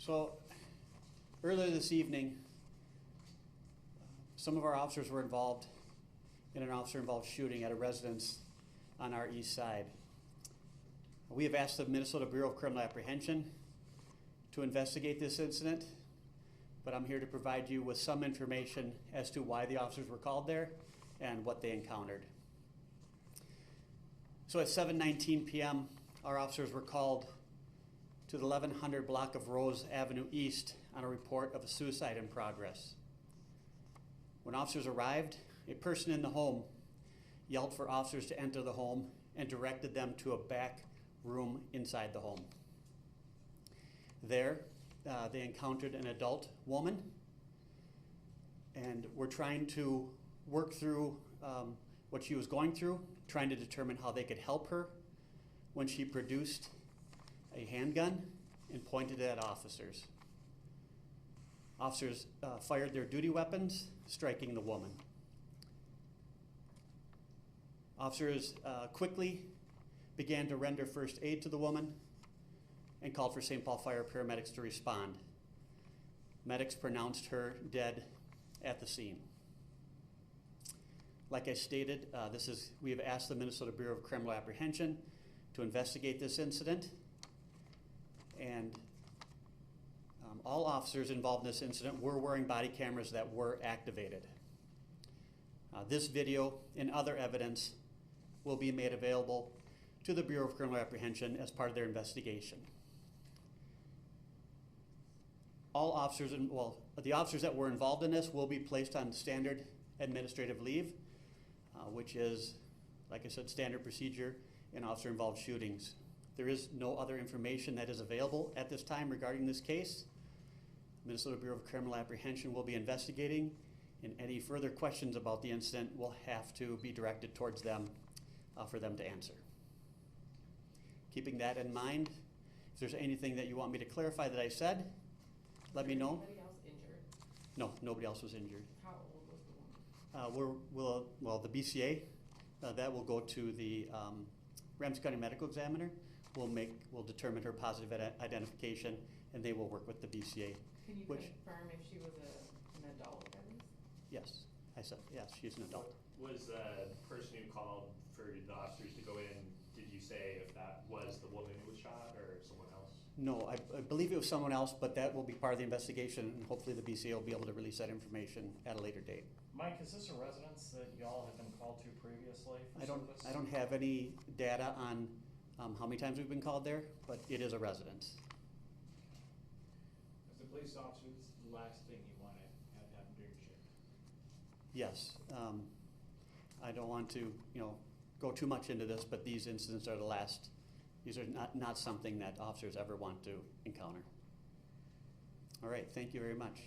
So earlier this evening, some of our officers were involved in an officer-involved shooting at a residence on our east side. We have asked the Minnesota Bureau of Criminal Apprehension to investigate this incident, but I'm here to provide you with some information as to why the officers were called there and what they encountered. So at 7:19 p.m., our officers were called to the 1100 block of Rose Avenue East on a report of a suicide in progress. When officers arrived, a person in the home yelled for officers to enter the home and directed them to a back room inside the home. There, they encountered an adult woman and were trying to work through what she was going through, trying to determine how they could help her, when she produced a handgun and pointed it at officers. Officers fired their duty weapons, striking the woman. Officers quickly began to render first aid to the woman and called for St. Paul Fire paramedics to respond. Medics pronounced her dead at the scene. Like I stated, we have asked the Minnesota Bureau of Criminal Apprehension to investigate this incident, and all officers involved in this incident were wearing body cameras that were activated. This video and other evidence will be made available to the Bureau of Criminal Apprehension as part of their investigation. All officers, the officers that were involved in this will be placed on standard administrative leave, which is, like I said, standard procedure in officer-involved shootings. There is no other information that is available at this time regarding this case. Minnesota Bureau of Criminal Apprehension will be investigating, and any further questions about the incident will have to be directed towards them for them to answer. Keeping that in mind, if there's anything that you want me to clarify that I said, let me know. Anybody else injured? No, nobody else was injured. How old was the woman? The BCA, that will go to the Ramsey County Medical Examiner. Will determine her positive identification, and they will work with the BCA. Can you confirm if she was an adult at least? Yes, I said yes. She's an adult. Was the person who called for the officers to go in? Did you say if that was the woman who was shot or someone else? No, I believe it was someone else, but that will be part of the investigation, and hopefully the BCA will be able to release that information at a later date. Mike, is this a residence that y'all have been called to previously for service? I don't have any data on how many times we've been called there, but it is a residence. As a police officer, this is the last thing you want to have happen during your shift. Yes. I don't want to, go too much into this, but these incidents are the last. These are not something that officers ever want to encounter. All right, thank you very much.